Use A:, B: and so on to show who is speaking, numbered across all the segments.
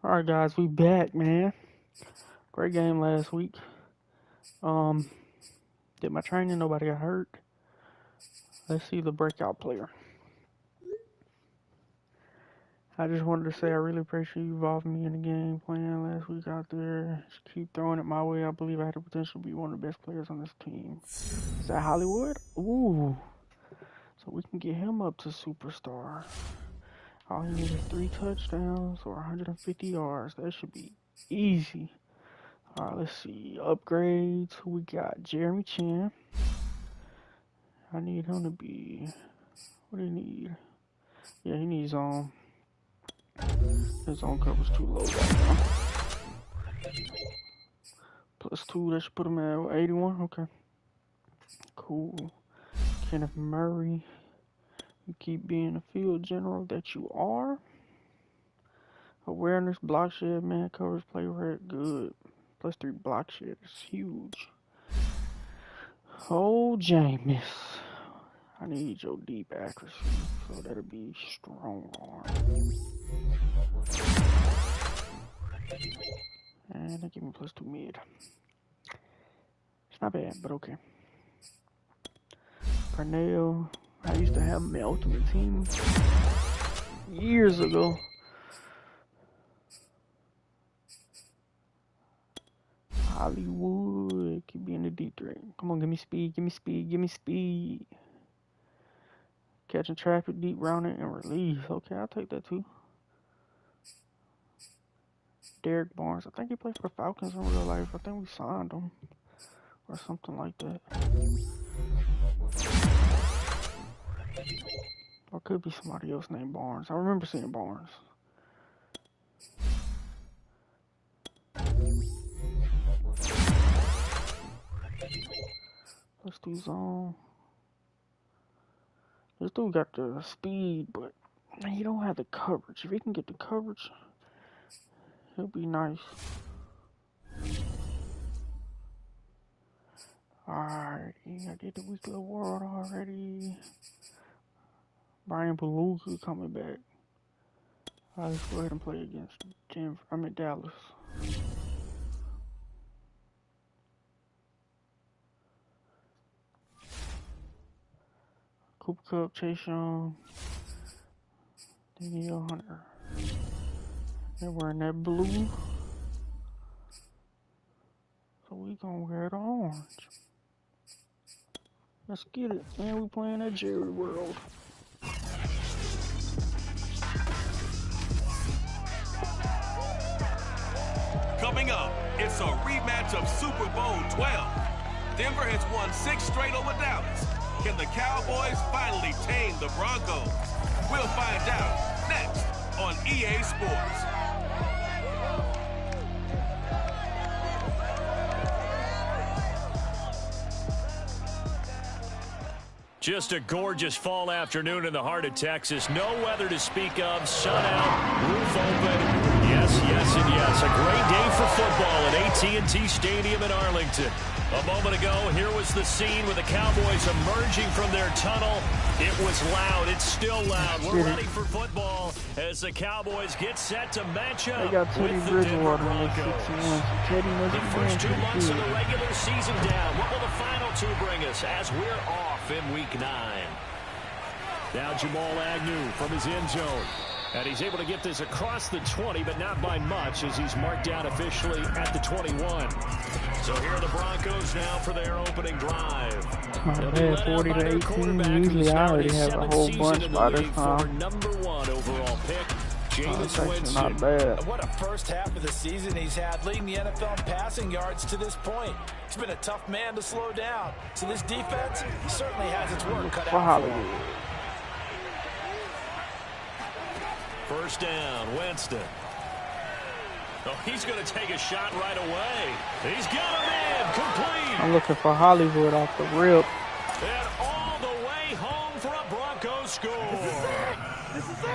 A: All right, guys, we back, man. Great game last week. Did my training, nobody got hurt. Let's see the breakout player. I just wanted to say I really appreciate you involving me in the game playing last week out there. Just keep throwing it my way. I believe I had the potential to be one of the best players on this team. Is that Hollywood? Ooh. So we can get him up to superstar. All he needs is 3 touchdowns or 150 yards. That should be easy. All right, let's see. Upgrades. We got Jeremy Chin. I need him to be... What do you need? Yeah, he needs his zone coverage too low right now. +2, that should put him at 81. Okay. Cool. Kenneth Murray. You keep being the field general that you are. Awareness, block shed, man coverage, play rate, good. +3 block shed is huge. Oh, Jameis. I need your deep accuracy, so that'll be strong arm. And they give me +2 mid. It's not bad, but okay. Pernell. I used to have my ultimate team years ago. Hollywood. Keep being the D3. Come on, give me speed, give me speed, give me speed. Catching traffic, deep rounding, and release. Okay, I'll take that too. Derek Barnes. I think he played for the Falcons in real life. I think we signed him. Or something like that. Or could be somebody else named Barnes. I remember seeing Barnes. Let's do zone. This dude got the speed, but he don't have the coverage. If he can get the coverage, he'll be nice. Alright, I did the weekly award already. Brian Beluga coming back. Let's go ahead and play against Dallas. Cooper Kupp, Chase Young, Danielle Hunter. They're wearing that blue. So we gonna wear the orange. Let's get it. Man, we playing at Jerry World.
B: Coming up, it's a rematch of Super Bowl 12. Denver has won 6 straight over Dallas. Can the Cowboys finally tame the Broncos? We'll find out next on EA Sports.
C: Just a gorgeous fall afternoon in the heart of Texas. No weather to speak of. Sun out, roof open. Yes, yes, and yes. A great day for football at AT&T Stadium in Arlington. A moment ago, here was the scene with the Cowboys emerging from their tunnel. It was loud. It's still loud. We're ready for football as the Cowboys get set to match up with the Denver Broncos. The first 2 months of the regular season down. What will the final 2 bring us as we're off in Week 9? Now Jamal Agnew from his end zone. And he's able to get this across the 20, but not by much as he's marked down officially at the 21. So here are the Broncos now for their opening drive.
A: My bad, 40-18. Usually I already have a whole bunch by this time.
C: #1 overall pick.
A: That's actually not bad.
D: What a first half of the season he's had, leading the NFL in passing yards to this point. He's been a tough man to slow down. So this defense certainly has its work cut out for him.
C: First down, Winston. Oh, he's going to take a shot right away. He's got him in, complete.
A: I'm looking for Hollywood off the rip.
C: And all the way home for a Broncos score.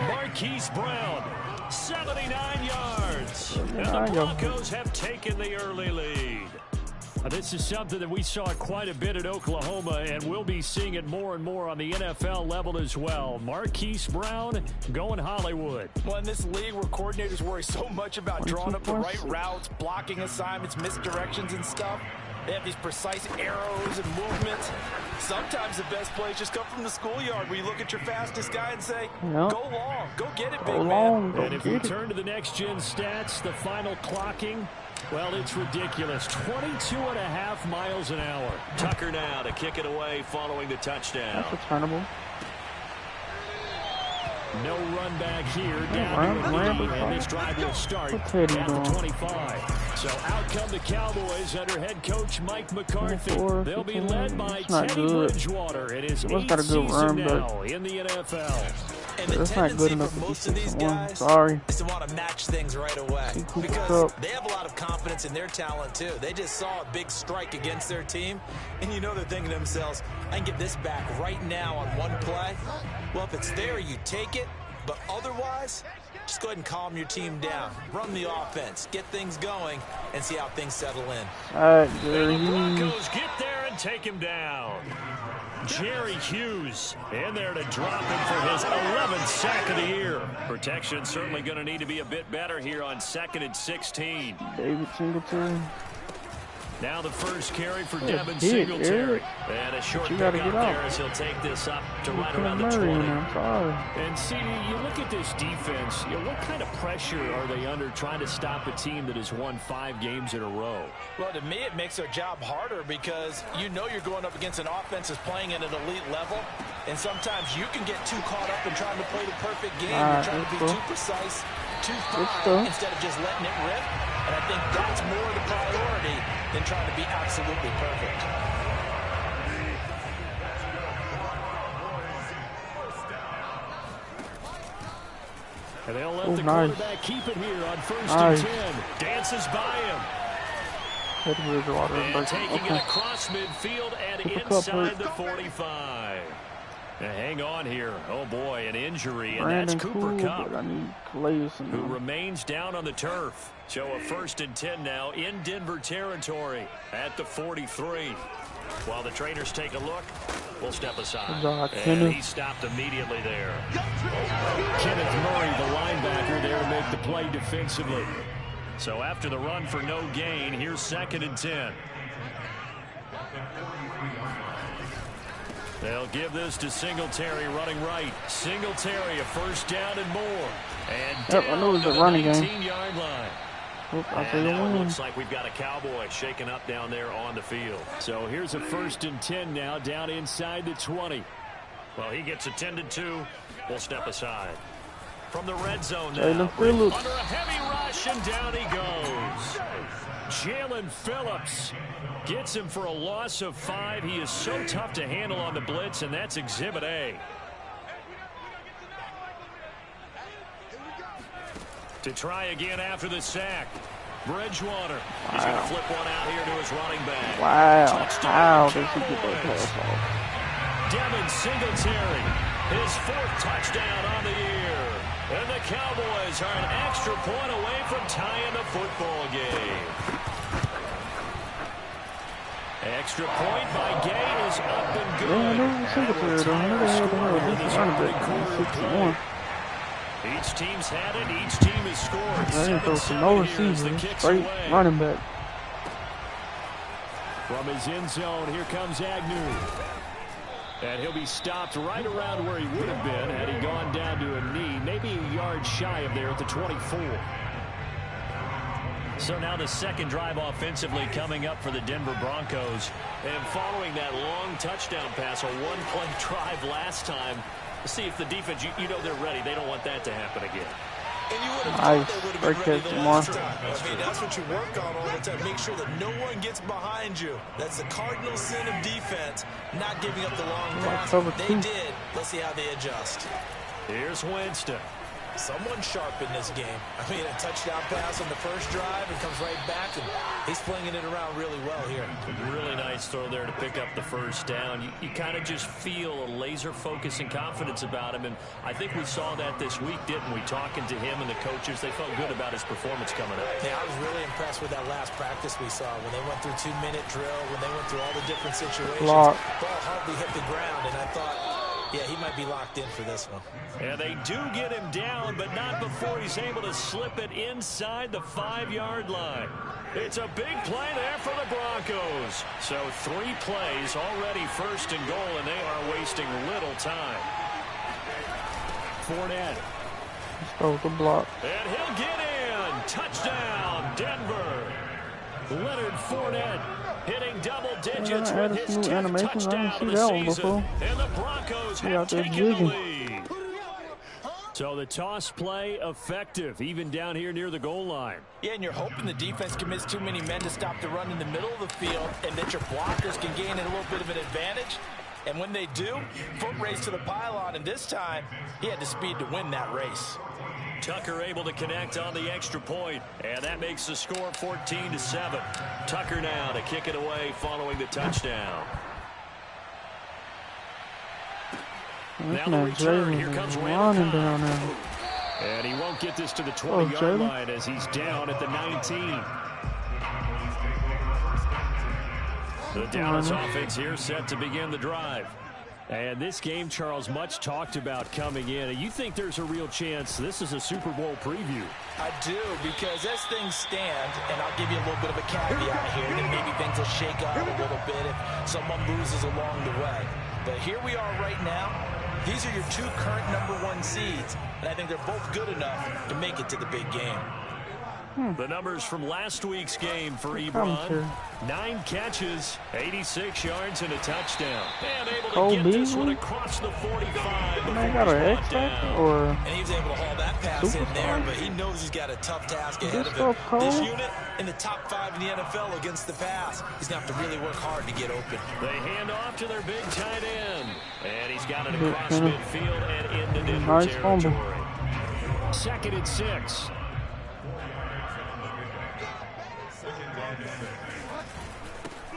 C: Marquise Brown, 79 yards. And the Broncos have taken the early lead. This is something that we saw quite a bit at Oklahoma, and we'll be seeing it more and more on the NFL level as well. Marquise Brown going Hollywood.
D: Well, in this league where coordinators worry so much about drawing up the right routes, blocking assignments, misdirections and stuff, they have these precise arrows and movements. Sometimes the best plays just come from the schoolyard where you look at your fastest guy and say, go long, go get it, big man.
C: And if we turn to the next-gen stats, the final clocking, well, it's ridiculous. 22.5 miles an hour. Tucker now to kick it away following the touchdown.
A: That's returnable.
C: No run back here. Down to a lead, and this drive will start at the 25. So out come the Cowboys under head coach Mike McCarthy. They'll be led by Teddy Bridgewater. It is 8th season now in the NFL.
D: And the tendency for most of these guys is to want to match things right away because they have a lot of confidence in their talent too. They just saw a big strike against their team, and you know they're thinking to themselves, I can get this back right now on one play. Well, if it's there, you take it, but otherwise, just go ahead and calm your team down. Run the offense, get things going, and see how things settle in.
C: And the Broncos get there and take him down. Jerry Hughes in there to drop him for his 11th sack of the year. Protection certainly going to need to be a bit better here on 2nd and 16.
A: David Singletary.
C: Now the first carry for Devin Singletary. And a short pick up there as he'll take this up to right around the 20. And see, you look at this defense, what kind of pressure are they under trying to stop a team that has won 5 games in a row?
D: Well, to me, it makes their job harder because you know you're going up against an offense that's playing at an elite level. And sometimes you can get too caught up in trying to play the perfect game. You're trying to be too precise, too fine, instead of just letting it rip. And I think that's more the priority than trying to be absolutely perfect.
C: And they'll let the quarterback keep it here on 1st and 10. Dances by him. And taking it across midfield and inside the 45. Now hang on here. Oh, boy, an injury, and that's Cooper Kupp, who remains down on the turf. So a 1st and 10 now in Denver territory at the 43. While the trainers take a look, we'll step aside. And he stopped immediately there. Kenneth Murray, the linebacker, there to make the play defensively. So after the run for no gain, here's 2nd and 10. They'll give this to Singletary running right. Singletary, a 1st down and more. And down to the 19-yard line. And now it looks like we've got a Cowboy shaking up down there on the field. So here's a 1st and 10 now down inside the 20. Well, he gets attended to. We'll step aside. From the red zone now, under a heavy rush, and down he goes. Jalen Phillips gets him for a loss of 5. He is so tough to handle on the blitz, and that's Exhibit A. To try again after the sack. Bridgewater. He's going to flip one out here to his running back.
A: How does he get that pass off?
C: Devin Singletary, his 4th touchdown on the year. And the Cowboys are an extra point away from tying the football game. Extra point by Gay is up and good. Each team's had it. Each team has scored. 7 here as the kicks away.
A: Running back.
C: From his end zone, here comes Agnew. And he'll be stopped right around where he would have been had he gone down to a knee, maybe a yard shy of there at the 24. So now the 2nd drive offensively coming up for the Denver Broncos. And following that long touchdown pass, a 1-play drive last time, see if the defense, you know they're ready. They don't want that to happen again.
D: And you would have thought they would have been ready the last time. I mean, that's what you work on all the time. Make sure that no one gets behind you. That's the cardinal sin of defense, not giving up the long pass. They did. Let's see how they adjust.
C: Here's Winston.
D: Someone sharp in this game. I mean, a touchdown pass on the first drive and comes right back, and he's flinging it around really well here.
C: Really nice throw there to pick up the first down. You kind of just feel a laser focus and confidence about him, and I think we saw that this week, didn't we? Talking to him and the coaches, they felt good about his performance coming up.
D: Yeah, I was really impressed with that last practice we saw when they went through 2-minute drill, when they went through all the different situations.
A: Block.
D: Ball hardly hit the ground, and I thought, yeah, he might be locked in for this one.
C: And they do get him down, but not before he's able to slip it inside the 5-yard line. It's a big play there for the Broncos. So 3 plays already first and goal, and they are wasting little time. Fournette.
A: Oh, good block.
C: And he'll get in. Touchdown, Denver. Leonard Fournette hitting double digits with his 10th touchdown of the season. And the Broncos have taken the lead. So the toss play effective, even down here near the goal line.
D: Yeah, and you're hoping the defense commits too many men to stop the run in the middle of the field and that your blockers can gain a little bit of an advantage. And when they do, foot race to the pylon, and this time he had the speed to win that race.
C: Tucker able to connect on the extra point, and that makes the score 14-7. Tucker now to kick it away following the touchdown. Now the return, here comes Randall
A: down there.
C: And he won't get this to the 20-yard line as he's down at the 19. The Dallas offense here set to begin the drive. And this game, Charles, much talked about coming in. You think there's a real chance this is a Super Bowl preview?
D: I do, because as things stand, and I'll give you a little bit of a caveat here, that maybe things will shake up a little bit if someone loses along the way. But here we are right now. These are your 2 current #1 seeds, and I think they're both good enough to make it to the big game.
C: The numbers from last week's game for Ebron. 9 catches, 86 yards, and a touchdown. And able to get this one across the 45.
A: Man, got an X factor or?
D: And he was able to haul that pass in there, but he knows he's got a tough task ahead of him. This unit in the top 5 in the NFL against the pass. He's going to have to really work hard to get open.
C: They hand off to their big tight end. And he's got it across midfield and into Denver
A: nice
C: territory.
A: Fumble.
C: 2nd and 6.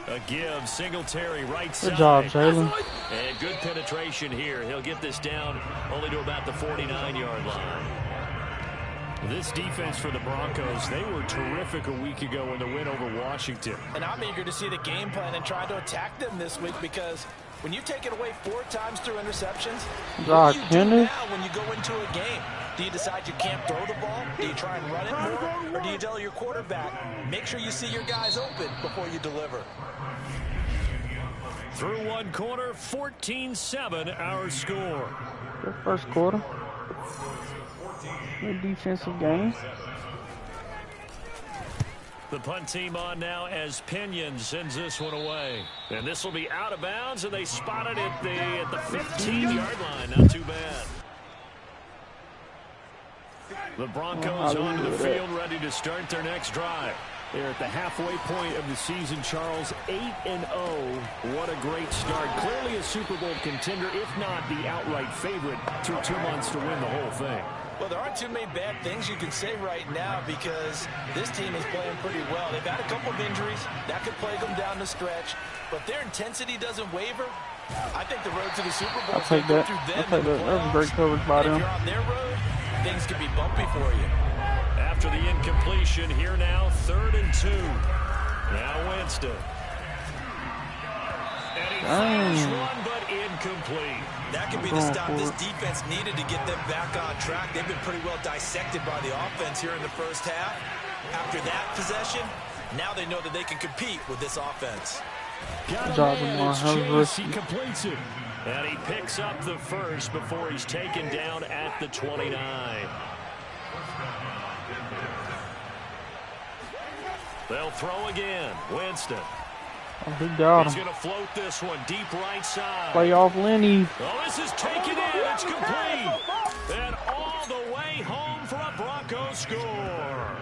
C: A give, Singletary right side.
A: Good job, Jalen.
C: And good penetration here. He'll get this down only to about the 49-yard line. This defense for the Broncos, they were terrific a week ago in the win over Washington.
D: And I'm eager to see the game plan and try to attack them this week, because when you take it away 4 times through interceptions, what do you do now when you go into a game? Do you decide you can't throw the ball? Do you try and run it more? Or do you tell your quarterback, make sure you see your guys open before you deliver?
C: Through 1 quarter, 14-7 our score.
A: The first quarter. Good defensive game.
C: The punt team on now as Pinion sends this one away. And this will be out of bounds, and they spot it at the 15-yard line. Not too bad. The Broncos onto the field, ready to start their next drive. They're at the halfway point of the season, Charles, 8-0. What a great start. Clearly a Super Bowl contender, if not the outright favorite, through 2 months to win the whole thing.
D: Well, there aren't too many bad things you can say right now, because this team is playing pretty well. They've had a couple of injuries. That could plague them down the stretch. But their intensity doesn't waver. I think the road to the Super Bowl is going to go through them.
A: That was a great coverage by them.
D: If you're on their road, things can be bumpy for you.
C: After the incompletion, here now, 3rd and 2. Now Winston. And he fires one, but incomplete.
D: That could be the stop this defense needed to get them back on track. They've been pretty well dissected by the offense here in the first half. After that possession, now they know that they can compete with this offense.
C: Got a man, it's Chase. He completes it. And he picks up the first before he's taken down at the 29. They'll throw again. Winston.
A: Oh, he got him.
C: He's going to float this one deep right side.
A: Play off Lenny.
C: Oh, this is taken in. It's complete. And all the way home for a Broncos score.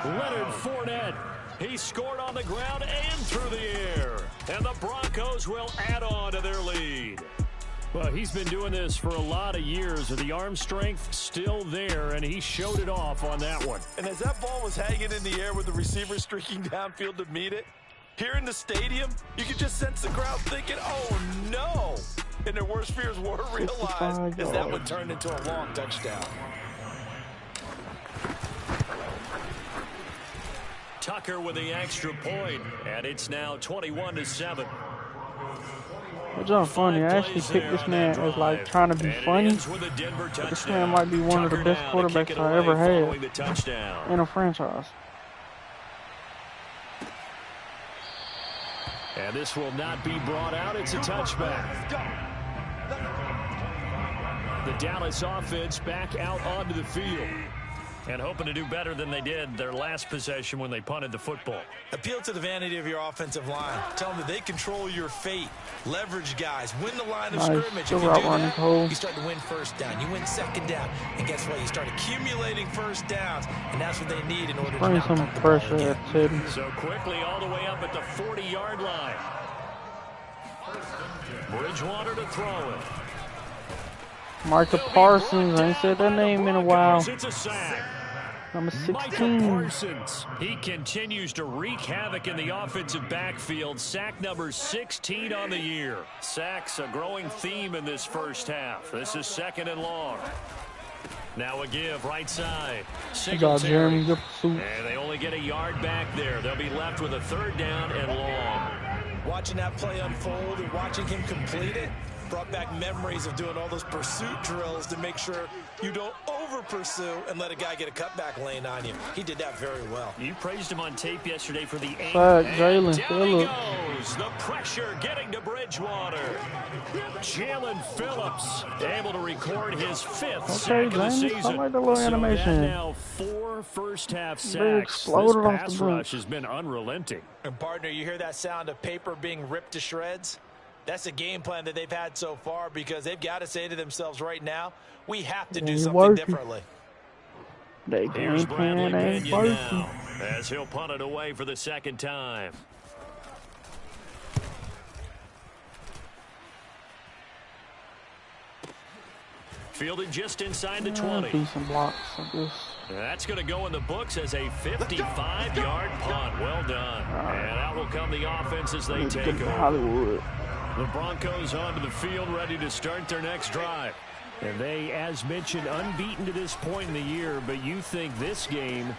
C: Leonard Fournette. He scored on the ground and through the air. And the Broncos will add on to their lead. Well, he's been doing this for a lot of years. The arm strength still there, and he showed it off on that one.
D: And as that ball was hanging in the air with the receiver streaking downfield to meet it, here in the stadium, you could just sense the crowd thinking, oh, no. And their worst fears were realized as that one turned into a long touchdown.
C: Tucker with the extra point, and it's now 21-7.
A: It's not funny. I actually picked this man as like trying to be funny. But this man might be one of the best quarterbacks I ever had in a franchise.
C: And this will not be brought out. It's a touchback. The Dallas offense back out onto the field. And hoping to do better than they did their last possession when they punted the football.
D: Appeal to the vanity of your offensive line. Tell them that they control your fate. Leverage guys. Win the line of scrimmage. If you do that, you start to win first down. You win second down. And guess what? You start accumulating first downs. And that's what they need in order to
A: bring some pressure.
C: So quickly all the way up at the 40-yard line. Bridgewater to throw it.
A: Micah Parsons. I ain't said that name in a while.
C: It's a sack.
A: Number 16.
C: Micah Parsons. He continues to wreak havoc in the offensive backfield. Sack number 16 on the year. Sacks a growing theme in this first half. This is second and long. Now a give right side.
A: Jeremy, good
C: And
A: pursuit.
C: they only get a yard back there. They'll be left with a third down and long.
D: Watching that play unfold and watching him complete it brought back memories of doing all those pursuit drills to make sure you don't over-pursue and let a guy get a cutback lane on you. He did that very well.
C: You praised him on tape yesterday for the aim.
A: Jalen
C: Phillips. Goes. The pressure getting to Bridgewater. Jalen Phillips able to record his fifth sack of the season.
A: I like the little animation.
C: Now 4 first-half sacks. This pass rush has been unrelenting.
D: And partner, you hear that sound of paper being ripped to shreds? That's a game plan that they've had so far because they've got to say to themselves right now, we have to do something differently.
C: Here's Bradley Pinion now as he'll punt it away for the second time. Fielded just inside the 20.
A: Decent blocks, I guess.
C: That's going to go in the books as a 55-yard punt. Well done. And out will come the offense as they take over.
A: Hollywood.
C: The Broncos onto the field ready to start their next drive. And they, as mentioned, unbeaten to this point in the year, but you think this game...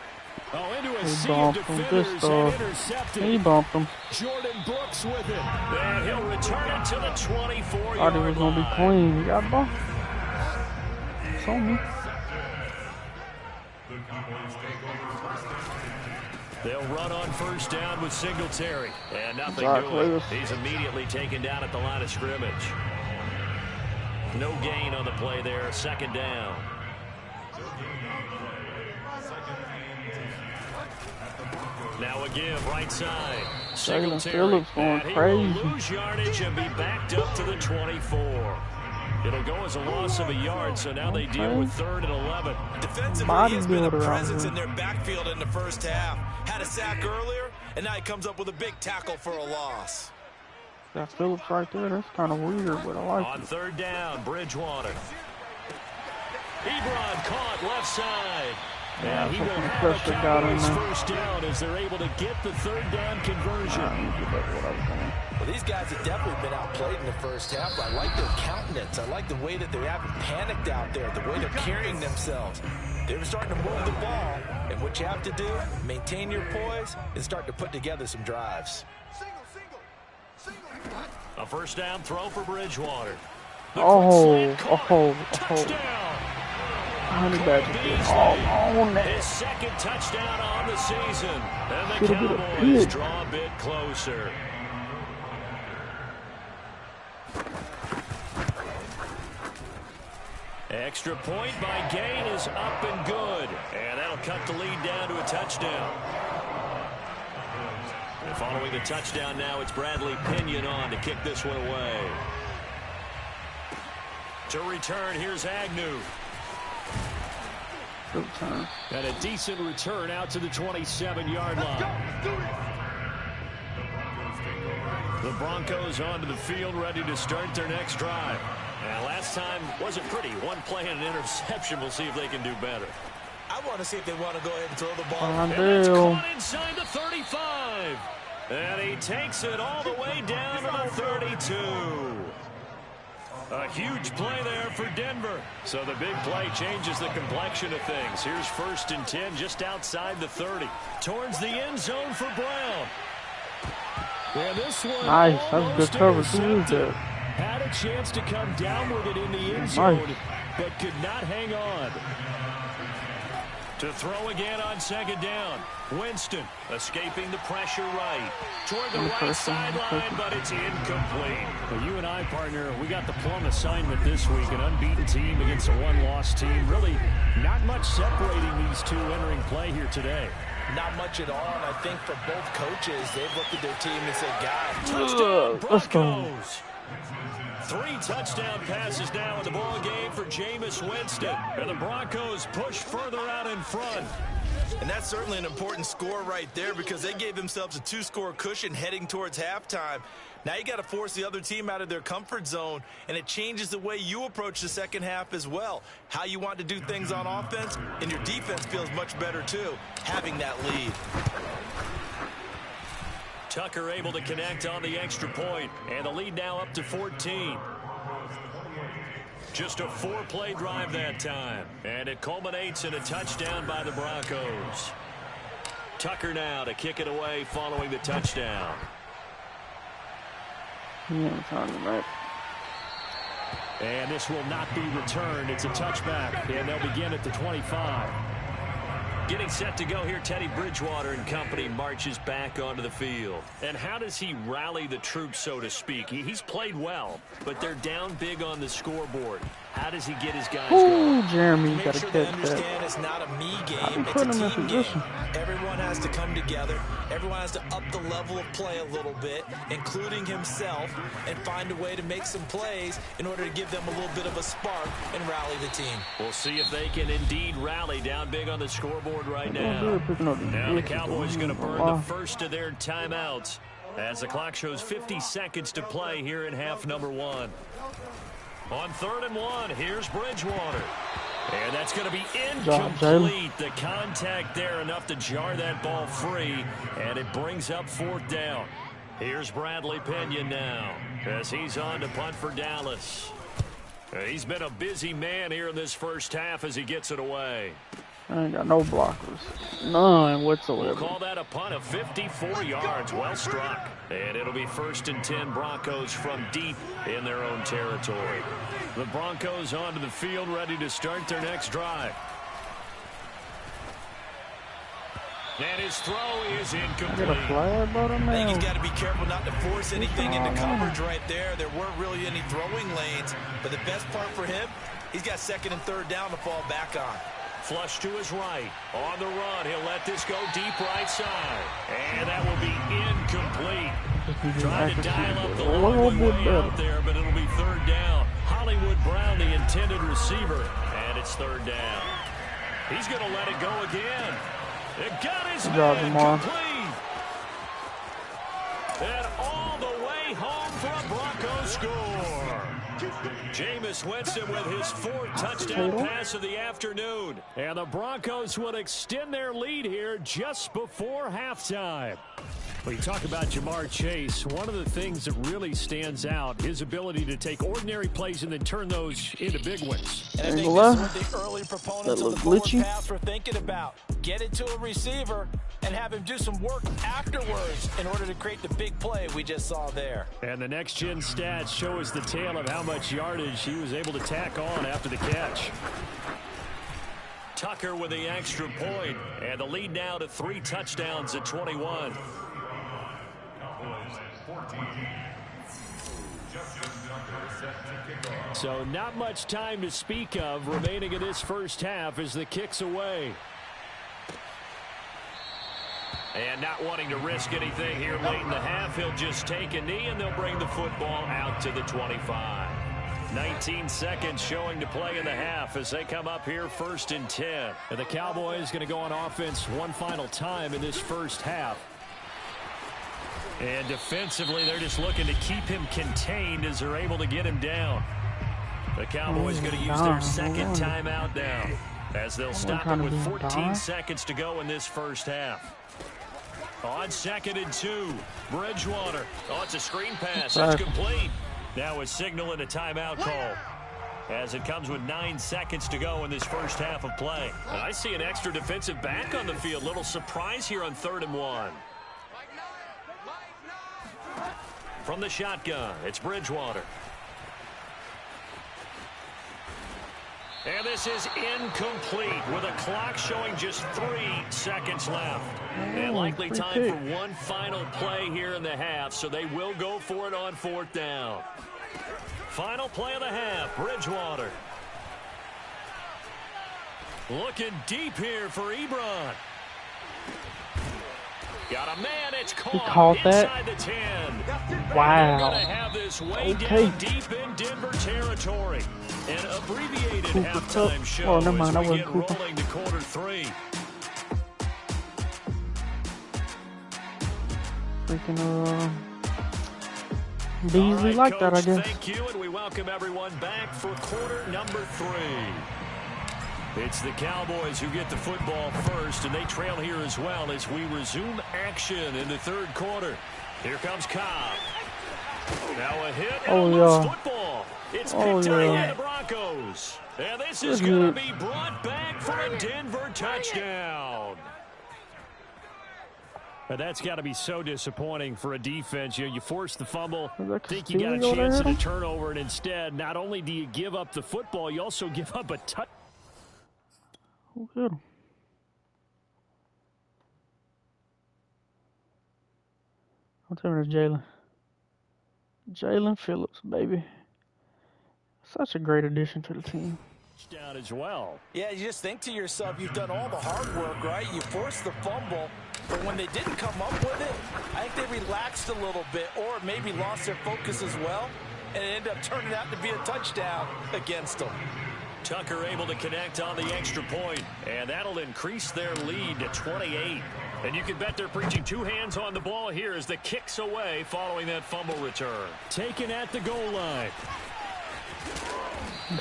C: Oh, into a sea of defenders and intercepted.
A: He bumped him.
C: Jordan Brooks with it. And he'll return it to the 24-yard line.
A: Thought he was going to be clean. He got bumped. It's on me.
C: They'll run on first down with Singletary. And nothing doing. He's immediately taken down at the line of scrimmage. No gain on the play there. Second down. Now a give right side. Singletary.
A: Going
C: he
A: crazy.
C: will lose yardage and be backed up to the 24. It'll go as a loss of a yard, so now they deal with 3rd and 11.
D: Defensively, he has been a presence in their backfield in the first half. Had a sack earlier, and now he comes up with a big tackle for a loss.
A: That Phillips right there, that's kind of weird, but I like it.
C: On third down, Bridgewater. Ebron caught left side.
A: Yeah,
C: he will have a Cowboys first down as they're able to get the third down conversion.
D: Well, these guys have definitely been outplayed in the first half, but I like their countenance. I like the way that they haven't panicked out there, the way they're carrying themselves. They're starting to move the ball, and what you have to do, maintain your poise and start to put together some drives.
C: A first down throw for Bridgewater.
A: Touchdown. Honey Badger all on that.
C: His second touchdown on the season. And the Cowboys draw a bit closer. Extra point by Gain is up and good. And that'll cut the lead down to a touchdown. And following the touchdown now, it's Bradley Pinion on to kick this one away. To return, here's Agnew. And a decent return out to the 27-yard line. The Broncos onto the field ready to start their next drive. And last time wasn't pretty. One play and an interception. We'll see if they can do better.
D: I want to see if they want to go ahead and throw the ball.
C: And it's caught inside the 35. And he takes it all the way down to the 32. A huge play there for Denver. So the big play changes the complexion of things. Here's 1st and 10 just outside the 30. Towards the end zone for Brown. And this one
A: nice. That's good cover too.
C: Had a chance to come down with it in the end zone, but could not hang on. To throw again on 2nd down. Winston escaping the pressure right. Toward the right sideline, but it's incomplete. Well, you and I, partner, we got the plum assignment this week. An unbeaten team against a one-loss team. Really not much separating these two entering play here today.
D: Not much at all, and I think for both coaches, they've looked at their team and said, "God,
C: touchdown Broncos." 3 touchdown passes now in the ball game for Jameis Winston. And the Broncos push further out in front.
D: And that's certainly an important score right there because they gave themselves a 2-score cushion heading towards halftime. Now you got to force the other team out of their comfort zone, and it changes the way you approach the second half as well. How you want to do things on offense, and your defense feels much better too, having that lead.
C: Tucker able to connect on the extra point, and the lead now up to 14. Just a 4-play drive that time, and it culminates in a touchdown by the Broncos. Tucker now to kick it away following the touchdown. And this will not be returned. It's a touchback, and they'll begin at the 25. Getting set to go here, Teddy Bridgewater and company marches back onto the field. And how does he rally the troops, so to speak? He's played well, but they're down big on the scoreboard. How does he get his guys going?
A: Jeremy,
D: make sure they understand it's not a me game, it's a team game. Everyone has to come together. Everyone has to up the level of play a little bit, including himself, and find a way to make some plays in order to give them a little bit of a spark and rally the team.
C: We'll see if they can indeed rally down big on the scoreboard right now. Now the Cowboys going to burn the first of their timeouts as the clock shows 50 seconds to play here in half number 1. On 3rd and 1, here's Bridgewater. And that's going to be incomplete. The contact there enough to jar that ball free, and it brings up 4th down. Here's Bradley Pinion now as he's on to punt for Dallas. He's been a busy man here in this first half as he gets it away.
A: I ain't got no blockers. None whatsoever.
C: We'll call that a punt of 54 yards. Well struck. And it'll be 1st and 10 Broncos from deep in their own territory. The Broncos onto the field ready to start their next drive. And his throw is incomplete.
A: I
D: think he's got to be careful not to force anything into coverage right there. There weren't really any throwing lanes. But the best part for him, he's got 2nd and 3rd down to fall back on.
C: Flush to his right. On the run, he'll let this go deep right side. And that will be incomplete. Trying to dial up the long way out there, but it'll be 3rd down. Hollywood Brown, the intended receiver. And it's 3rd down. He's going to let it go again. It got his man complete. And all the way home for a Broncos score. Jameis Winston with his 4th touchdown pass of the afternoon. And the Broncos would extend their lead here just before halftime. Well, you talk about Jamar Chase. One of the things that really stands out, his ability to take ordinary plays and then turn those into big ones.
D: And I think this is what the early proponents of the forward pass were thinking about. Get it to a receiver and have him do some work afterwards in order to create the big play we just saw there.
C: And the next-gen stats show us the tale of how much yardage he was able to tack on after the catch. Tucker with the extra point, and the lead now to 3 touchdowns at 21. So not much time to speak of remaining in this first half as the kick's away. And not wanting to risk anything here late in the half, he'll just take a knee and they'll bring the football out to the 25. 19 seconds showing to play in the half as they come up here 1st and 10. And the Cowboys going to go on offense one final time in this first half. And defensively, they're just looking to keep him contained as they're able to get him down. The Cowboys going to use their second timeout now, as they'll stop it with 14 seconds to go in this first half. On 2nd and 2, Bridgewater. Oh, it's a screen pass. That's complete. Now a signal and a timeout call, as it comes with 9 seconds to go in this first half of play. And I see an extra defensive back on the field. Little surprise here on 3rd and 1. From the shotgun, it's Bridgewater. And this is incomplete with a clock showing just 3 seconds left. And likely time for one final play here in the half, so they will go for it on 4th down. Final play of the half, Bridgewater. Looking deep here for Ebron. Got a man, it's caught inside the 10.
A: Wow.
C: They're going to have this way down deep in Denver territory. An abbreviated halftime show as we get rolling to quarter 3.
A: Freaking Beasley like that, I guess.
C: Thank you, and we welcome everyone back for quarter number 3. It's the Cowboys who get the football first, and they trail here as well as we resume action in the 3rd quarter. Here comes Cobb. Now a hit and a loose football. It's picked up by the Broncos. And this is going to be brought back for a Denver touchdown. And that's got to be so disappointing for a defense. You force the fumble, think you got a chance at a turnover, and instead, not only do you give up the football, you also give up a touchdown.
A: Oh, good. I'll tell you it's Jalen. Jalen Phillips, baby. Such a great addition to the team.
C: Down as well.
D: Yeah, you just think to yourself, you've done all the hard work, right? You forced the fumble, but when they didn't come up with it, I think they relaxed a little bit or maybe lost their focus as well, and it ended up turning out to be a touchdown against them.
C: Tucker able to connect on the extra point, and that'll increase their lead to 28. And you can bet they're preaching 2 hands on the ball here as the kick's away following that fumble return. Taken at the goal line.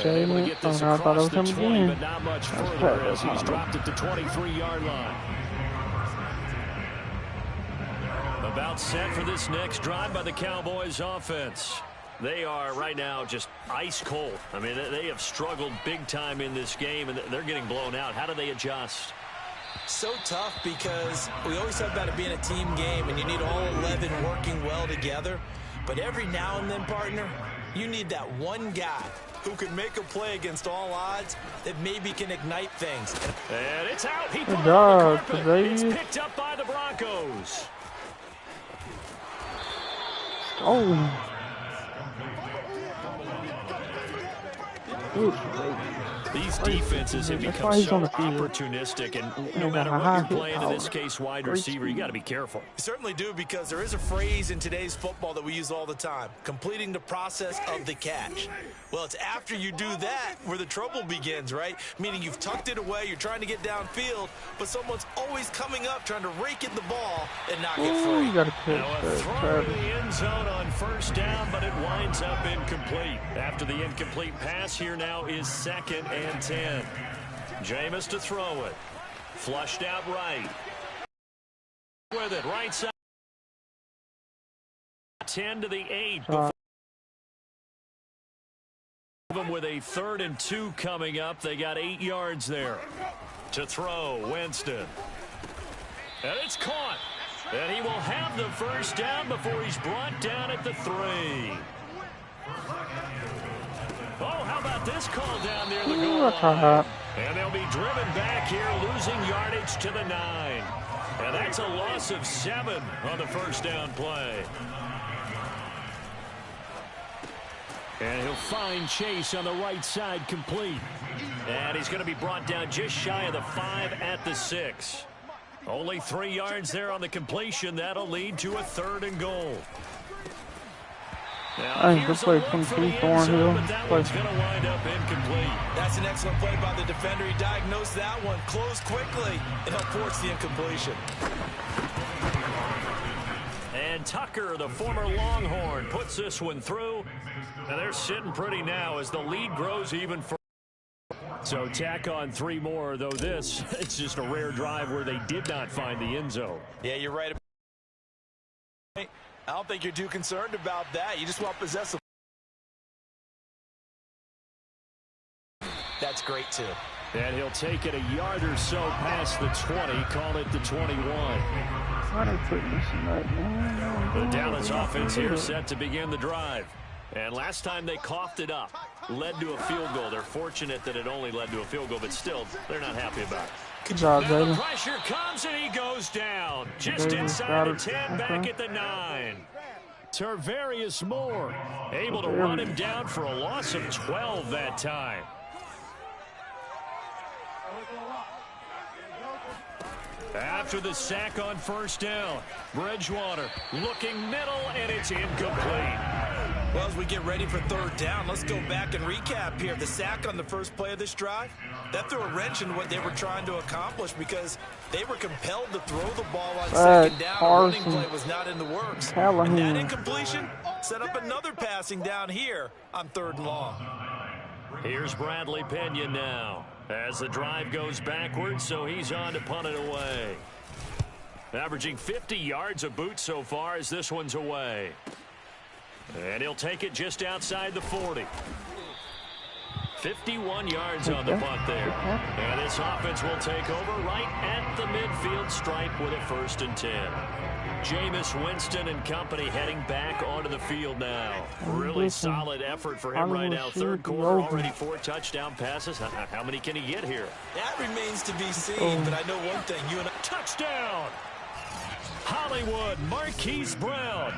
C: Able to get this across the 20, but not much further as he's dropped it to 23-yard line. About set for this next drive by the Cowboys offense. They are right now just ice cold. I mean, they have struggled big time in this game, and they're getting blown out. How do they adjust?
D: So tough because we always talk about it being a team game, and you need all 11 working well together. But every now and then, partner, you need that one guy who can make a play against all odds that maybe can ignite things.
C: And it's out. He put it on the carpet. It's picked up by the Broncos.
A: Oh.
C: These defenses have become so opportunistic, and no matter what you're playing, in this case wide receiver, you got to be careful.
D: You certainly do, because there is a phrase in today's football that we use all the time: completing the process of the catch. Well, it's after you do that where the trouble begins, right? Meaning you've tucked it away, you're trying to get downfield, but someone's always coming up trying to rake at the ball and knock it free.
C: Now a throw in the end zone on 1st down, but it winds up incomplete. After the incomplete pass, here now is 2nd and 10. Jameis to throw it. Flushed out right. With it, right side. 10 to the 8. With a 3rd and 2 coming up. They got 8 yards there. To throw, Winston. And it's caught. And he will have the 1st down before he's brought down at the 3. Oh, how about this call down near the goal line? And they'll be driven back here, losing yardage to the 9. And that's a loss of 7 on the 1st down play. And he'll find Chase on the right side, complete. And he's going to be brought down just shy of the 5 at the 6. Only 3 yards there on the completion. That'll lead to a 3rd and goal. Now, here's a look for the end zone, but that one's going to wind up incomplete.
D: That's an excellent play by the defender. He diagnosed that one, closed quickly, and helped force the incompletion.
C: And And Tucker, the former Longhorn, puts this one through. And they're sitting pretty now as the lead grows even further. So tack on 3 more, though this, it's just a rare drive where they did not find the end zone.
D: Yeah, you're right. I don't think you're too concerned about that. You just want possessive. That's great, too.
C: And he'll take it a yard or so past the 20, call it the 21.
A: Why they putting this in that, man?
C: The Dallas offense here set to begin the drive. And last time they coughed it up, led to a field goal. They're fortunate that it only led to a field goal, but still, they're not happy about it.
A: Good job,
C: Now the
A: Jalen.
C: pressure comes and he goes down. Just inside the 10, back at the 9. Tarvarius Moore able to run him down for a loss of 12 that time. After the sack on first down, Bridgewater looking middle, and it's incomplete.
D: Well, as we get ready for third down, let's go back and recap here. The sack on the first play of this drive, that threw a wrench in what they were trying to accomplish because they were compelled to throw the ball on second down. The running play was not in the works. And that incompletion set up another passing down here on third and long.
C: Here's Bradley Pinion now as the drive goes backwards, so he's on to punt it away. Averaging 50 yards a boot so far as this one's away. And he'll take it just outside the 40. 51 yards on the punt there. And this offense will take over right at the midfield stripe with a 1st and 10. Jameis Winston and company heading back onto the field now. Really solid effort for him right now. Third quarter, already 4 touchdown passes. How many can he get here?
D: That remains to be seen, but I know one thing.
C: Touchdown! Hollywood Marquise Brown.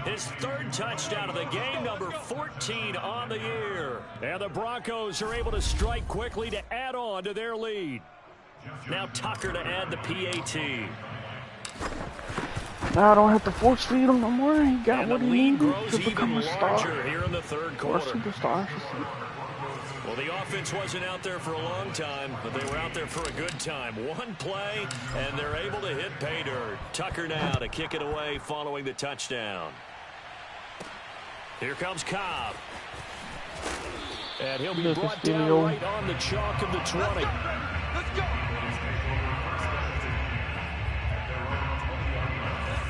C: His 3rd touchdown of the game, number 14 on the year. And the Broncos are able to strike quickly to add on to their lead. Now Tucker to add the PAT.
A: Now I don't have to force feed him no more. He got what he needed
C: grows
A: to become
C: even
A: a star.
C: larger here in the third
A: Or a
C: quarter.
A: superstar.
C: Well, the offense wasn't out there for a long time, but they were out there for a good time. One play, and they're able to hit pay dirt. Tucker now to kick it away following the touchdown. Here comes Cobb. And he'll be brought down right on the chalk of the 20.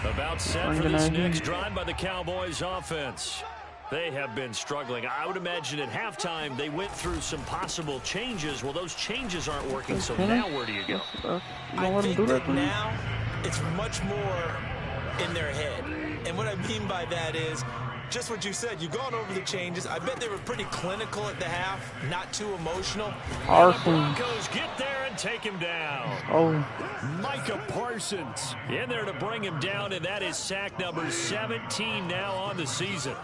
C: About set for this next drive by the Cowboys offense. They have been struggling. I would imagine at halftime they went through some possible changes. Well, those changes aren't working, so now where do you go?
D: I think that now it's much more in their head. And what I mean by that is just what you said. You've gone over the changes. I bet they were pretty clinical at the half, not too emotional.
C: The Broncos get there and take him down. Micah Parsons in there to bring him down, and that is sack number 17 now on the season.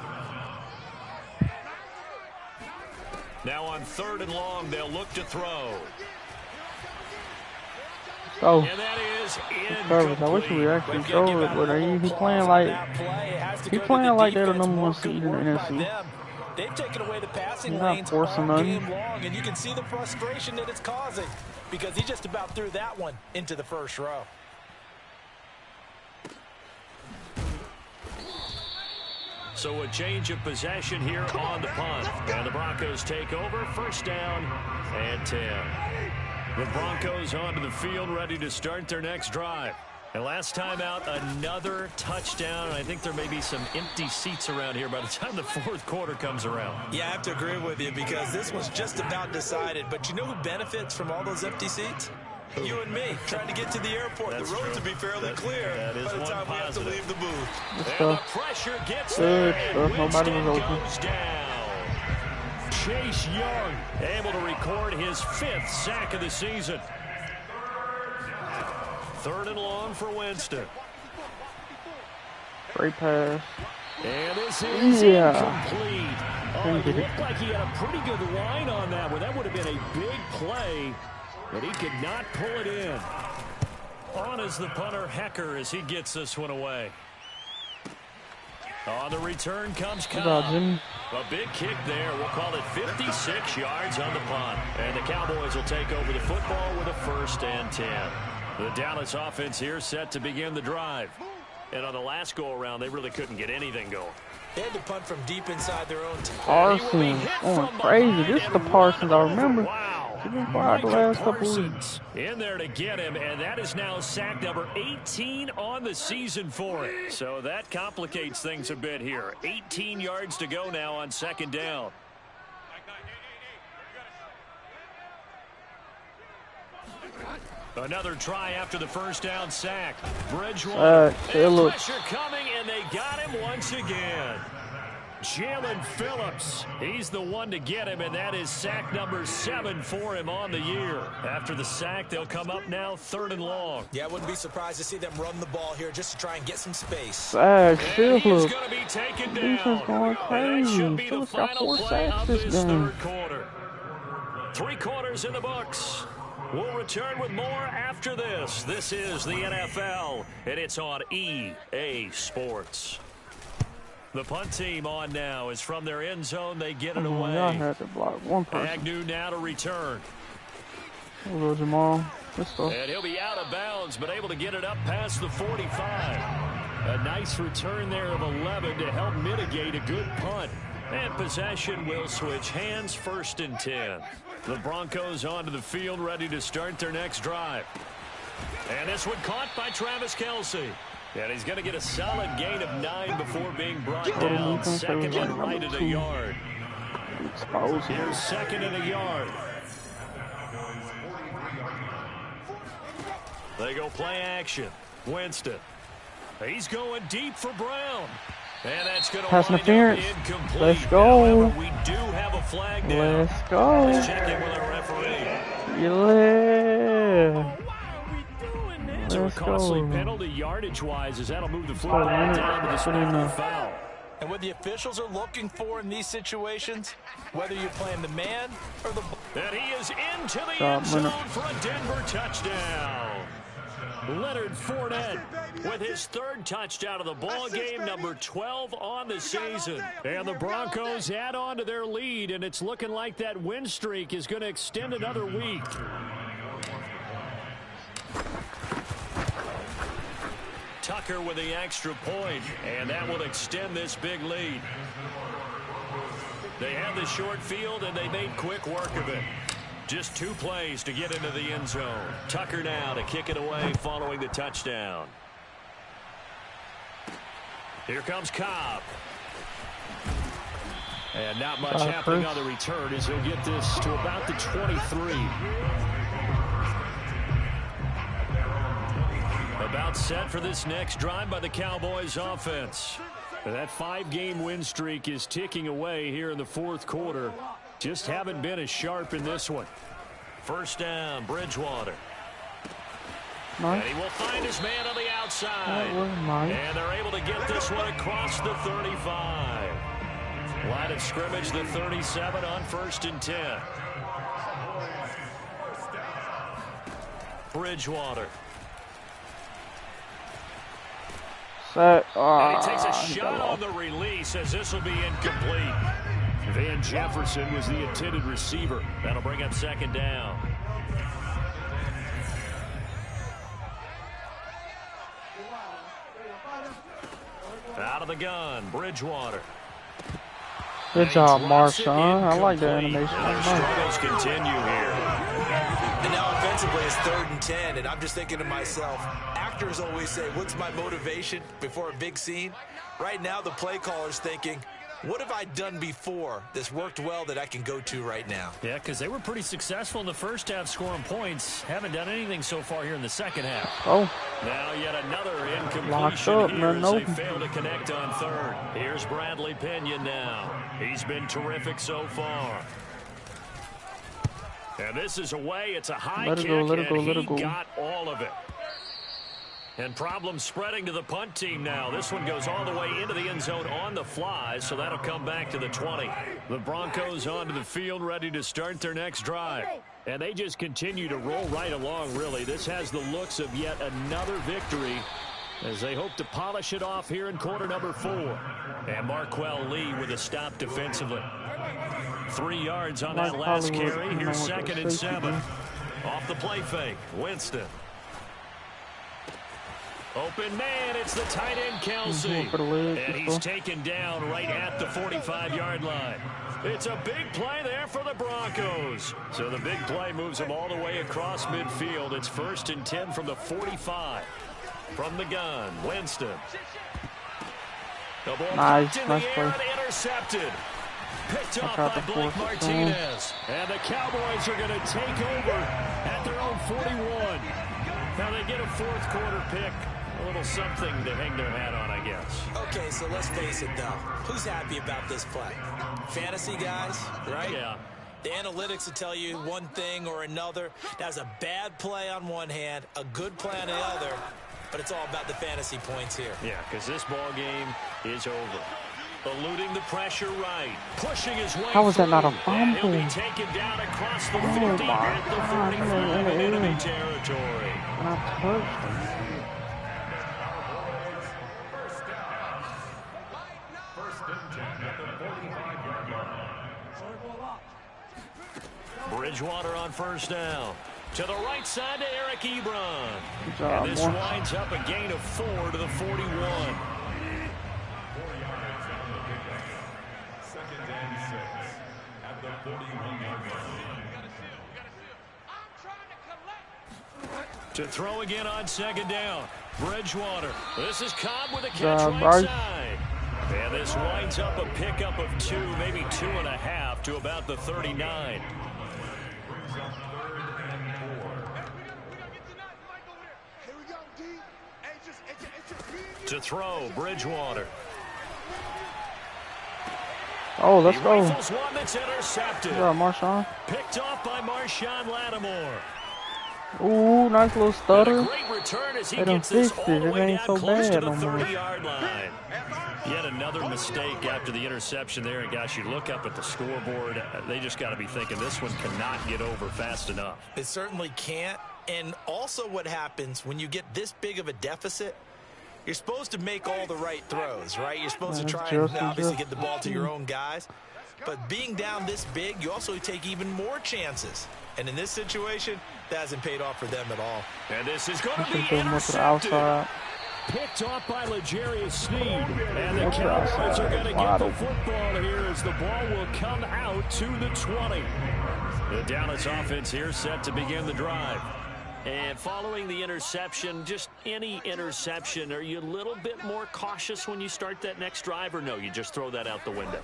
C: Now on 3rd and long, they'll look to throw. And that is incomplete.
A: I wish we actually throw it, but he playing like they're the number 1 seed in the NFC.
D: They've taken away the passing lanes all game long, and you can see the frustration that it's causing because he just about threw that one into the first row.
C: So a change of possession here on the punt. And the Broncos take over. 1st down and 10. The Broncos onto the field ready to start their next drive. And last time out, another touchdown. I think there may be some empty seats around here by the time the 4th quarter comes around.
D: Yeah, I have to agree with you because this was just about decided. But you know who benefits from all those empty seats? You and me, trying to get to the airport. The roads would be fairly clear by the time we have to leave the booth.
C: And the pressure gets there, and Winston goes down. Chase Young able to record his 5th sack of the season. 3rd and long for Winston.
A: Great pass.
C: And this is incomplete. Oh, it looked like he had a pretty good line on that one. That would have been a big play, but he could not pull it in. On is the punter, Hecker, as he gets this one away. On the return comes Cobb. A big kick there. We'll call it 56 yards on the punt. And the Cowboys will take over the football with a 1st and 10. The Dallas offense here set to begin the drive. And on the last go-around, they really couldn't get anything going.
D: They had to punt from deep inside their own team.
A: Parsons going crazy. This is the Parsons I remember.
C: Wow.
A: He's been quiet the last couple weeks.
C: In there to get him, and that is now sack number 18 on the season for him. So that complicates things a bit here. 18 yards to go now on second down. Another try after the first down sack. Bridgewater. Pressure coming, and they got him once again. Jalen Phillips, he's the one to get him, and that is sack number 7 for him on the year. After the sack, they'll come up now 3rd and long.
D: Yeah, I wouldn't be surprised to see them run the ball here just to try and get some space.
A: Sack,
C: Phillips. He's going to be taken down.
A: Defense going crazy.
C: That should be the
A: Phillips got
C: final
A: 4
C: play
A: sacks
C: of
A: this
C: this
A: game.
C: 3rd quarter. 3 quarters in the books. We'll return with more after this. This is the NFL, and it's on EA Sports. The punt team on now is from their end zone. They get it away.
A: I had to block one person.
C: Agnew now to return.
A: We'll go Jamal. Let's go.
C: And he'll be out of bounds, but able to get it up past the 45. A nice return there of 11 to help mitigate a good punt. And possession will switch hands, 1st and 10. The Broncos onto the field, ready to start their next drive. And this one caught by Travis Kelce. And he's going to get a solid gain of 9 before being brought down. 2nd and right at a yard. Here's 2nd and a yard. They go play action. Winston. He's going deep for Brown. And that's going to
A: pass interference.
C: Incomplete.
A: Let's go.
C: However, we do have a flag down.
A: Let's go.
C: Let's check in with our referee.
A: Yeah.
C: So a costly penalty yardage-wise, as that'll move the football down to the spot for the foul.
D: And what the officials are looking for in these situations, whether you're playing the man or the...
C: And he is into the end zone for a Denver touchdown. Leonard Fournette with his 3rd touchdown of the ball game, number 12 on the season. And the Broncos add on to their lead, and it's looking like that win streak is going to extend another week. Tucker with the extra point, and that will extend this big lead. They had the short field, and they made quick work of it. Just 2 plays to get into the end zone. Tucker now to kick it away following the touchdown. Here comes Cobb. And not much happening on the return as he'll get this to about the 23. About set for this next drive by the Cowboys offense. That 5-game win streak is ticking away here in the 4th quarter. Just haven't been as sharp in this one. 1st down, Bridgewater.
A: Nice.
C: And he will find his man on the outside. And they're able to get this one across the 35. Line of scrimmage, the 37 on 1st and 10. Bridgewater. And he takes a shot on the release as this will be incomplete. Van Jefferson was the intended receiver. That'll bring up 2nd down. Out of the gun, Bridgewater.
A: Good job, Marshawn. I like that animation.
C: Struggles continue here.
D: And now offensively it's 3rd and 10, and I'm just thinking to myself, actors always say, what's my motivation before a big scene? Right now the play caller's thinking, what have I done before that's worked well that I can go to right now?
C: Yeah, because they were pretty successful in the first half scoring points. Haven't done anything so far here in the second half.
A: Oh.
C: Now yet another incompletion here as they fail to connect on 3rd. Here's Bradley Pinion now. He's been terrific so far. And this is away. It's a high kick, and he got all of it. And problems spreading to the punt team now. This one goes all the way into the end zone on the fly, so that'll come back to the 20. The Broncos onto the field, ready to start their next drive. And they just continue to roll right along, really. This has the looks of yet another victory as they hope to polish it off here in quarter number 4. And Marquell Lee with a stop defensively. 3 yards on that last carry. Here's 2nd and 7. Off the play fake, Winston. Open man, it's the tight end, Kelsey. And he's taken down right at the 45-yard line. It's a big play there for the Broncos. So the big play moves them all the way across midfield. It's 1st and 10 from the 45. From the gun, Winston. The ball
A: nice
C: in the
A: play.
C: air and intercepted. Picked up by Blake Martinez. And the Cowboys are going to take over at their own 41. Now they get a 4th quarter pick. A little something to hang their hat on, I guess.
D: Okay, so let's face it, though. Who's happy about this play? Fantasy guys, right?
C: Yeah.
D: The analytics will tell you one thing or another. That's a bad play on one hand, a good play on the other, but it's all about the fantasy points here.
C: Yeah, because this ball game is over. Eluding the pressure right. Pushing his way
A: How was that not a
C: fumble?
A: fumble?
C: He'll be taken down across the 50 at the 45 in enemy territory.
A: And I touched him.
C: Bridgewater on 1st down. To the right side to Eric Ebron.
A: Good job,
C: And this winds up a gain of 4 to the 41.
B: 2nd and 6 at the 41-yard line.
C: To throw again on 2nd down. Bridgewater. This is Cobb with a catch right
A: Bryce.
C: side. And this winds up a pickup of 2, maybe 2.5 to about the 39. To throw, Bridgewater.
A: Oh, let's go.
C: Rifles one that's intercepted.
A: Good job, Marshawn.
C: Picked off by Marshawn Lattimore.
A: Ooh, nice little
C: And
A: stutter.
C: a great return as he
A: They done
C: gets this
A: fixed
C: all
A: it.
C: the
A: It
C: way
A: ain't
C: down
A: so
C: close to
A: bad
C: the
A: no more.
C: 30-yard line. Yet another mistake after the interception there. And, gosh, you look up at the scoreboard. They just got to be thinking this one cannot get over fast enough.
D: It certainly can't. And also what happens when you get this big of a deficit, you're supposed to make all the right throws, right? You're supposed to try and obviously get the ball to your own guys. But being down this big, you also take even more chances. And in this situation, that hasn't paid off for them at all.
C: And this is going to
A: Should
C: be
A: have more to the
C: intercepted.
A: outside.
C: Picked off by L'Jarius Sneed. And the Cowboys are going to get the football here as the ball will come out to the 20. The Dallas offense here set to begin the drive. And following the interception, just any interception, are you a little bit more cautious when you start that next drive, or no, you just throw that out the window?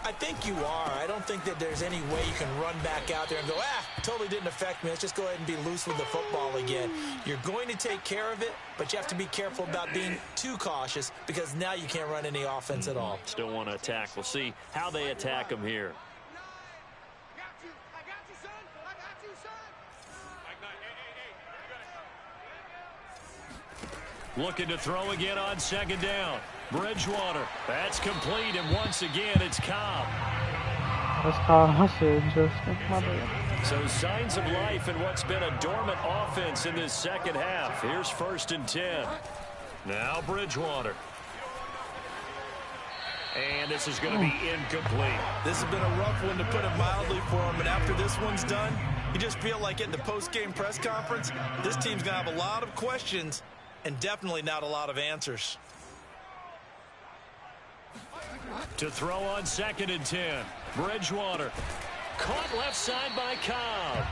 D: I think you are. I don't think that there's any way you can run back out there and go, totally didn't affect me. Let's just go ahead and be loose with the football again. You're going to take care of it, but you have to be careful about being too cautious because now you can't run any offense at all.
C: Still want to attack. We'll see how they attack them here. Looking to throw again on 2nd down. Bridgewater. That's complete, and once again, it's Cobb.
A: That's how I said, Justin. My bad.
C: So signs of life in what's been a dormant offense in this second half. Here's 1st and 10. Now Bridgewater. And this is going to be incomplete.
D: This has been a rough one, to put it mildly, for him. And after this one's done, you just feel like in the post-game press conference, this team's going to have a lot of questions and definitely not a lot of answers.
C: To throw on 2nd and 10. Bridgewater. Caught left side by Cobb.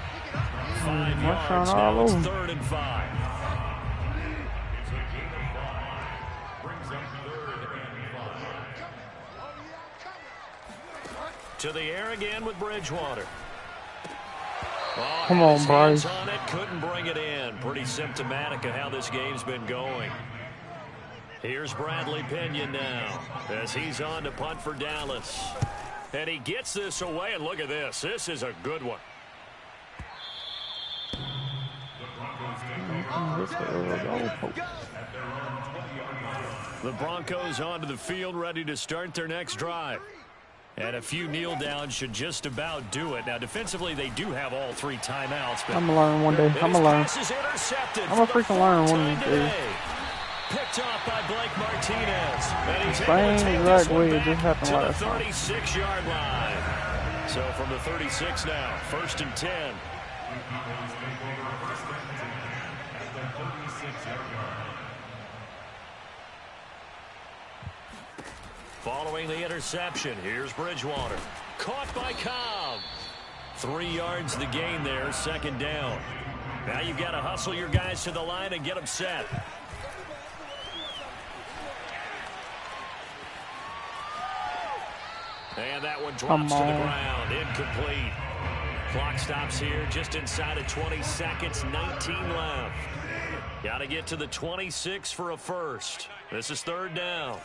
C: 5 yards now. It's 3rd and 5. To the air again with Bridgewater. Oh,
A: Come on, Bryce.
C: On it, couldn't bring it in. Pretty symptomatic of how this game's been going. Here's Bradley Pinion now as he's on to punt for Dallas. And he gets this away, and look at this. This is a good one. The Broncos onto the field, ready to start their next drive. And a few kneel downs should just about do it. Now, defensively, they do have all 3 timeouts. But
A: I'm going to learn one day. I'm going to learn. I'm going to freaking learn one of these days.
C: Picked off by Blake Martinez. And he's
A: Same exact way it just happened last
C: time. To the 36-yard line. So from the 36 now, 1st and 10. Following the interception, here's Bridgewater. Caught by Cobb. 3 yards to gain there, second down. Now you've got to hustle your guys to the line and get them set. And that one drops to the ground. Incomplete. Clock stops here just inside of 20 seconds. 19 left. Got to get to the 26 for a first. This is third down.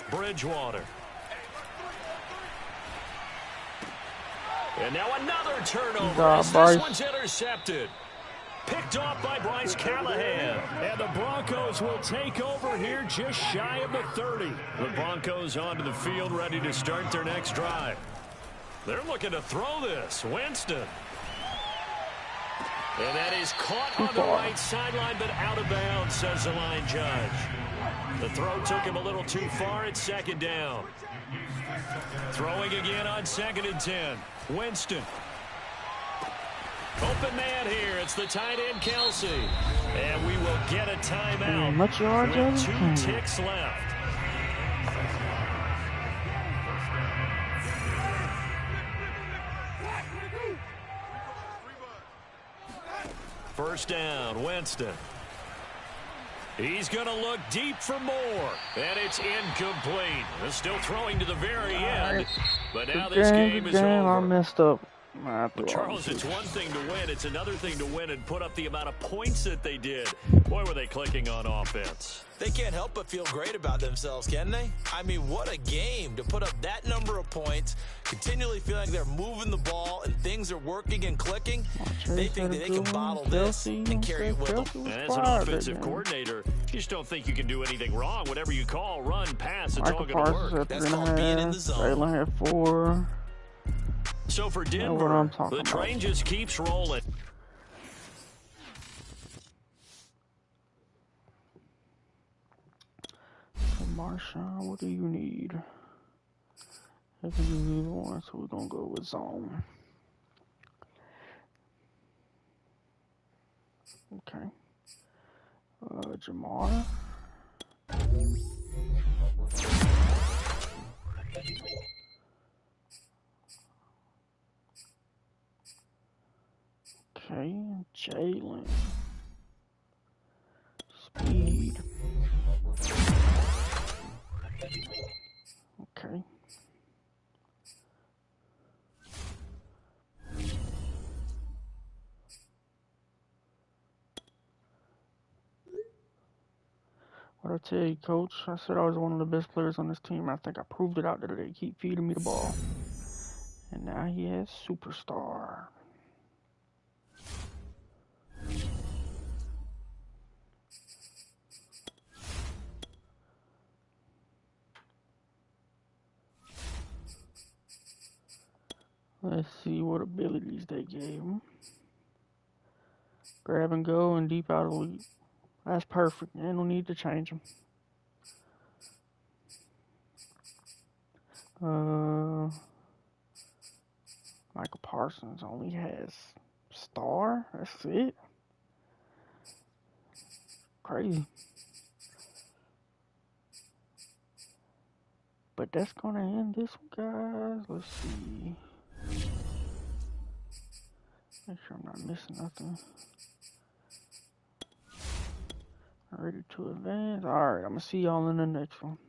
C: Bridgewater. And now another turnover as this one's intercepted. Picked off by Bryce Callahan. And the Broncos will take over here just shy of the 30. The Broncos onto the field ready to start their next drive. They're looking to throw this. Winston. And that is caught on the right sideline, but out of bounds, says the line judge. The throw took him a little too far at second down. Throwing again on 2nd and 10. Winston. Open man here. It's the tight end, Kelsey. And we will get a timeout with 2 ticks left. First down, Winston. He's going to look deep for more. And it's incomplete. They're still throwing to the very end. But now this game is over.
A: I messed up.
C: But Charles, it's one thing to win. It's another thing to win and put up the amount of points that they did. Boy, were they clicking on offense.
D: They can't help but feel great about themselves, can they? I mean, what a game to put up that number of points, continually feeling like they're moving the ball and things are working and clicking. They think that they can bottle this and carry it with them.
C: And as an offensive coordinator, you just don't think you can do anything wrong. Whatever you call, run, pass, it's all going to work.
D: That's called being in the zone.
A: Jalen had 4.
C: So for Denver, the train just keeps rolling.
A: Marshawn, what do you need? I can do either one, so we're going to go with zone. Okay. Jamar. Okay, Jalen. Speed. Okay. What I tell you, Coach, I said I was one of the best players on this team. I think I proved it out there today. Keep feeding me the ball. And now he has superstar. Let's see what abilities they gave him. Grab and go and deep out of the lead. That's perfect. Ain't no need to change them. Michael Parsons only has star. That's it. Crazy. But that's going to end this one, guys. Let's see. Make sure I'm not missing nothing. Ready to advance. Alright, I'm going to see y'all in the next one.